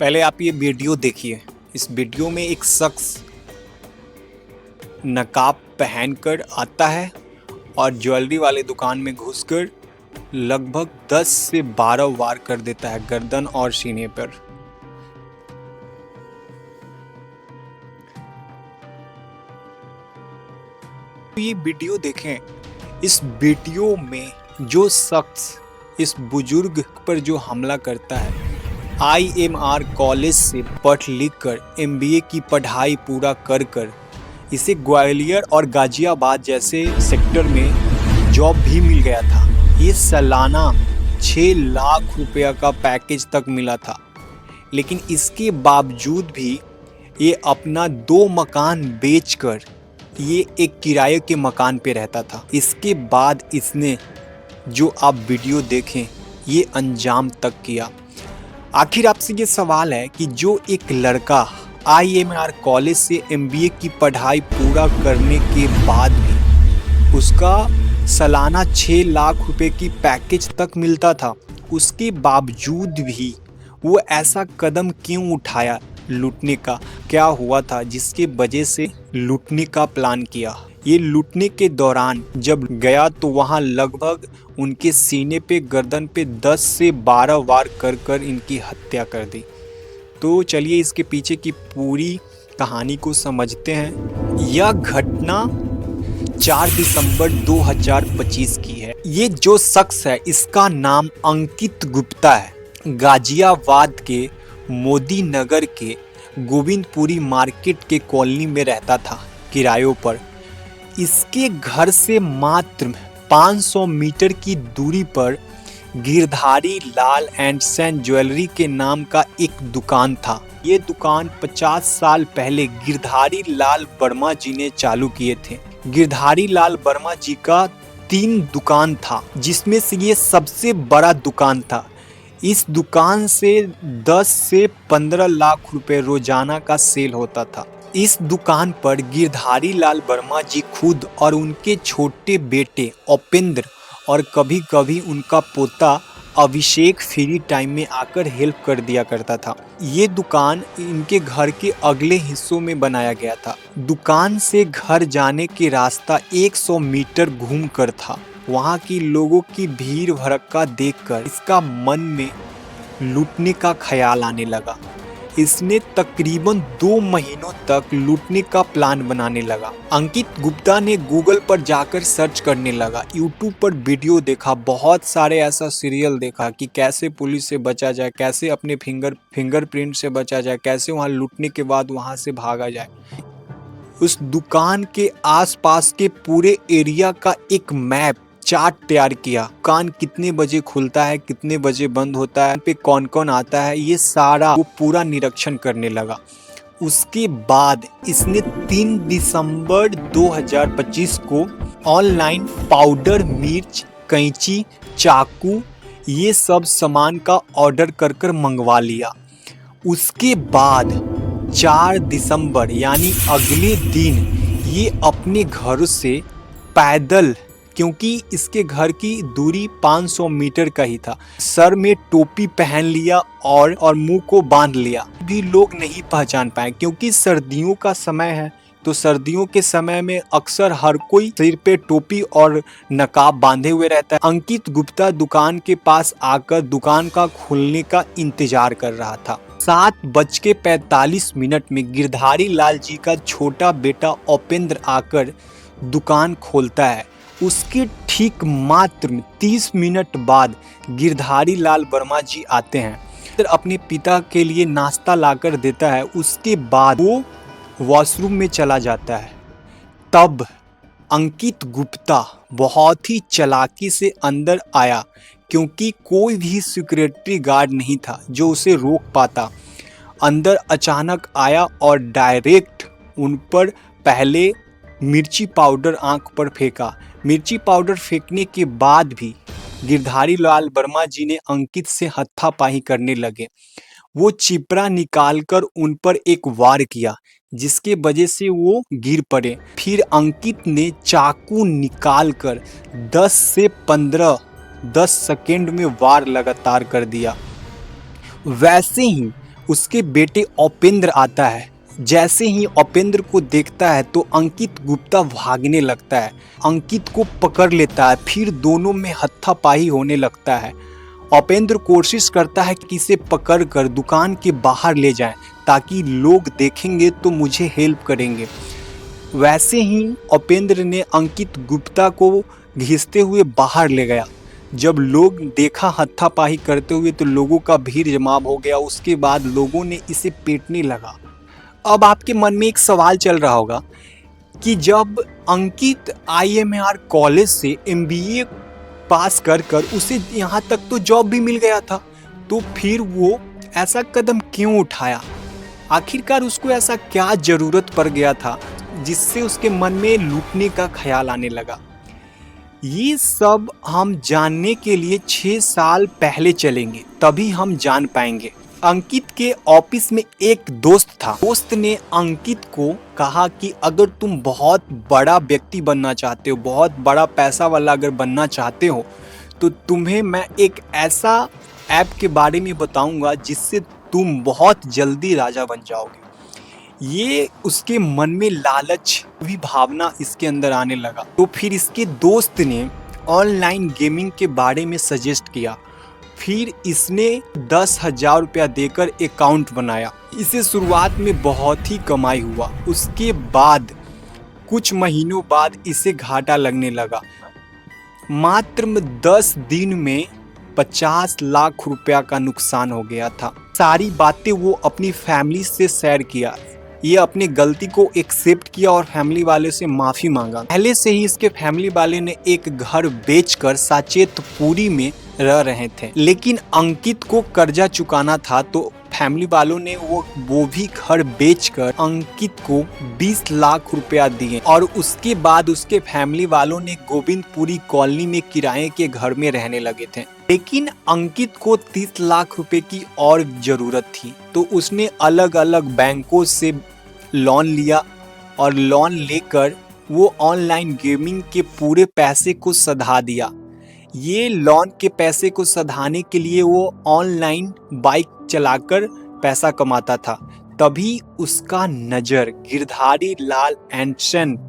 पहले आप ये वीडियो देखिए। इस वीडियो में एक शख्स नकाब पहनकर आता है और ज्वेलरी वाले दुकान में घुसकर लगभग 10 से 12 वार कर देता है गर्दन और सीने पर। ये वीडियो देखें। इस वीडियो में जो शख्स इस बुजुर्ग पर जो हमला करता है, IMR कॉलेज से पढ़ लिख कर MBA की पढ़ाई पूरा कर कर इसे ग्वालियर और गाजियाबाद जैसे सेक्टर में जॉब भी मिल गया था। ये सालाना 6 लाख रुपया का पैकेज तक मिला था, लेकिन इसके बावजूद भी ये अपना 2 मकान बेचकर ये एक किराए के मकान पे रहता था। इसके बाद इसने जो आप वीडियो देखें ये अंजाम तक किया। आखिर आपसे ये सवाल है कि जो एक लड़का IMR कॉलेज से MBA की पढ़ाई पूरा करने के बाद भी उसका सालाना 6 लाख रुपए की पैकेज तक मिलता था, उसके बावजूद भी वो ऐसा कदम क्यों उठाया लूटने का? क्या हुआ था जिसके वजह से लूटने का प्लान किया? ये लूटने के दौरान जब गया तो वहाँ लगभग उनके सीने पे गर्दन पे 10 से 12 वार कर कर इनकी हत्या कर दी। तो चलिए इसके पीछे की पूरी कहानी को समझते हैं। यह घटना 4 दिसंबर 2025 की है। ये जो शख्स है इसका नाम अंकित गुप्ता है। गाजियाबाद के मोदी नगर के गोविंदपुरी मार्केट के कॉलोनी में रहता था किरायों पर। इसके घर से मात्र 500 मीटर की दूरी पर Girdhari Lal and sun jewellery के नाम का एक दुकान था। ये दुकान 50 साल पहले गिरधारी लाल वर्मा जी ने चालू किए थे। गिरधारी लाल वर्मा जी का 3 दुकान था, जिसमें से ये सबसे बड़ा दुकान था। इस दुकान से 10 से 15 लाख रुपए रोजाना का सेल होता था। इस दुकान पर गिरधारी लाल वर्मा जी खुद और उनके छोटे बेटे उपेंद्र और कभी कभी उनका पोता अभिषेक फ्री टाइम में आकर हेल्प कर दिया करता था। ये दुकान इनके घर के अगले हिस्सों में बनाया गया था। दुकान से घर जाने के रास्ता 100 मीटर घूम कर था। वहाँ की लोगों की भीड़ भड़का देखकर इसका मन में लूटने का ख्याल आने लगा। इसने तकरीबन 2 महीनों तक लूटने का प्लान बनाने लगा। अंकित गुप्ता ने गूगल पर जाकर सर्च करने लगा, यूट्यूब पर वीडियो देखा, बहुत सारे ऐसा सीरियल देखा कि कैसे पुलिस से बचा जाए, कैसे अपने फिंगरप्रिंट से बचा जाए, कैसे वहाँ लूटने के बाद वहाँ से भागा जाए। उस दुकान के आसपास के पूरे एरिया का एक मैप चार्ट तैयार किया। दुकान कितने बजे खुलता है, कितने बजे बंद होता है, पे कौन कौन आता है, ये सारा वो पूरा निरीक्षण करने लगा। उसके बाद इसने 3 दिसंबर 2025 को ऑनलाइन पाउडर, मिर्च, कैंची, चाकू ये सब सामान का ऑर्डर कर कर मंगवा लिया। उसके बाद 4 दिसंबर यानी अगले दिन ये अपने घर से पैदल, क्योंकि इसके घर की दूरी 500 मीटर का ही था, सर में टोपी पहन लिया और मुंह को बांध लिया। भी लोग नहीं पहचान पाए, क्योंकि सर्दियों का समय है। तो सर्दियों के समय में अक्सर हर कोई सिर पे टोपी और नकाब बांधे हुए रहता है। अंकित गुप्ता दुकान के पास आकर दुकान का खुलने का इंतजार कर रहा था। 7:45 में गिरधारी लाल जी का छोटा बेटा उपेंद्र आकर दुकान खोलता है। उसके ठीक मात्र 30 मिनट बाद गिरधारी लाल वर्मा जी आते हैं। फिर अपने पिता के लिए नाश्ता लाकर देता है। उसके बाद वो वॉशरूम में चला जाता है। तब अंकित गुप्ता बहुत ही चालाकी से अंदर आया, क्योंकि कोई भी सिक्योरिटी गार्ड नहीं था जो उसे रोक पाता। अंदर अचानक आया और डायरेक्ट उन पर पहले मिर्ची पाउडर आंख पर फेंका। मिर्ची पाउडर फेंकने के बाद भी गिरधारी लाल वर्मा जी ने अंकित से हाथापाई करने लगे। वो चिपरा निकालकर उन पर एक वार किया, जिसके वजह से वो गिर पड़े। फिर अंकित ने चाकू निकालकर 10 से 10 सेकेंड में वार लगातार कर दिया। वैसे ही उसके बेटे उपेंद्र आता है। जैसे ही उपेंद्र को देखता है तो अंकित गुप्ता भागने लगता है, अंकित को पकड़ लेता है, फिर दोनों में हत्थापाई होने लगता है। उपेंद्र कोशिश करता है कि इसे पकड़कर दुकान के बाहर ले जाएं ताकि लोग देखेंगे तो मुझे हेल्प करेंगे। वैसे ही उपेंद्र ने अंकित गुप्ता को घिसते हुए बाहर ले गया। जब लोग देखा हत्थापाई करते हुए तो लोगों का भीड़ जमा हो गया। उसके बाद लोगों ने इसे पीटने लगा। अब आपके मन में एक सवाल चल रहा होगा कि जब अंकित IMR कॉलेज से MBA पास कर उसे यहाँ तक तो जॉब भी मिल गया था, तो फिर वो ऐसा कदम क्यों उठाया? आखिरकार उसको ऐसा क्या जरूरत पड़ गया था जिससे उसके मन में लूटने का ख्याल आने लगा? ये सब हम जानने के लिए 6 साल पहले चलेंगे, तभी हम जान पाएंगे। अंकित के ऑफिस में एक दोस्त था। दोस्त ने अंकित को कहा कि अगर तुम बहुत बड़ा व्यक्ति बनना चाहते हो, बहुत बड़ा पैसा वाला अगर बनना चाहते हो, तो तुम्हें मैं एक ऐसा ऐप के बारे में बताऊंगा जिससे तुम बहुत जल्दी राजा बन जाओगे। ये उसके मन में लालच भी भावना इसके अंदर आने लगा। तो फिर इसके दोस्त ने ऑनलाइन गेमिंग के बारे में सजेस्ट किया। फिर इसने 10,000 रुपया देकर अकाउंट बनाया। इसे शुरुआत में बहुत ही कमाई हुआ। उसके बाद कुछ महीनों बाद इसे घाटा लगने लगा। मात्र 10 दिन में 50 लाख रुपया का नुकसान हो गया था। सारी बातें वो अपनी फैमिली से शेयर किया। ये अपनी गलती को एक्सेप्ट किया और फैमिली वाले से माफ़ी मांगा। पहले से ही इसके फैमिली वाले ने एक घर बेचकर साचेतपुरी में रह रहे थे, लेकिन अंकित को कर्जा चुकाना था, तो फैमिली वालों ने वो भी घर बेचकर अंकित को 20 लाख रुपया दिए। और उसके बाद उसके फैमिली वालों ने गोविंदपुरी कॉलोनी में किराए के घर में रहने लगे थे। लेकिन अंकित को 30 लाख रुपए की और जरूरत थी, तो उसने अलग अलग बैंकों से लोन लिया और लोन लेकर वो ऑनलाइन गेमिंग के पूरे पैसे को सधा दिया। ये लोन के पैसे को सधाने के लिए वो ऑनलाइन बाइक चलाकर पैसा कमाता था। तभी उसका नज़र गिरधारी लाल एंड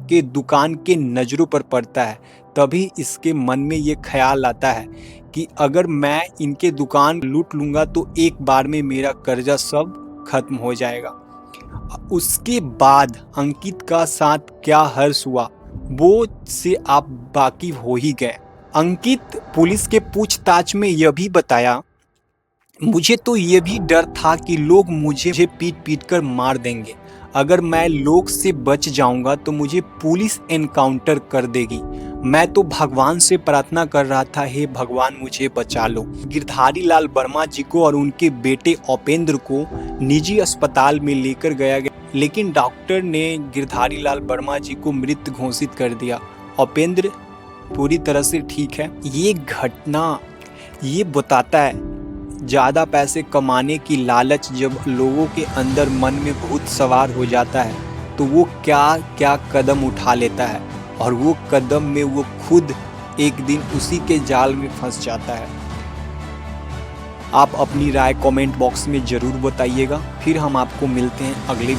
के दुकान के नज़रों पर पड़ता है। तभी इसके मन में ये ख्याल आता है कि अगर मैं इनके दुकान लूट लूँगा तो एक बार में मेरा कर्जा सब खत्म हो जाएगा। उसके बाद अंकित का साथ क्या हर्ष हुआ वो से आप वाकिफ हो ही गए। अंकित पुलिस के पूछताछ में यह भी बताया, मुझे तो ये भी डर था कि लोग मुझे पीट कर मार देंगे। अगर मैं लोग से बच जाऊंगा तो मुझे पुलिस एनकाउंटर कर देगी। मैं तो भगवान से प्रार्थना कर रहा था, हे भगवान मुझे बचा लो। गिरधारी लाल वर्मा जी को और उनके बेटे उपेंद्र को निजी अस्पताल में लेकर गया, लेकिन डॉक्टर ने गिरधारी लाल वर्मा जी को मृत घोषित कर दिया। उपेंद्र पूरी तरह से ठीक है। ये घटना ये बताता है ज़्यादा पैसे कमाने की लालच जब लोगों के अंदर मन में भूत सवार हो जाता है तो वो क्या क्या कदम उठा लेता है, और वो कदम में वो खुद एक दिन उसी के जाल में फंस जाता है। आप अपनी राय कमेंट बॉक्स में ज़रूर बताइएगा। फिर हम आपको मिलते हैं अगले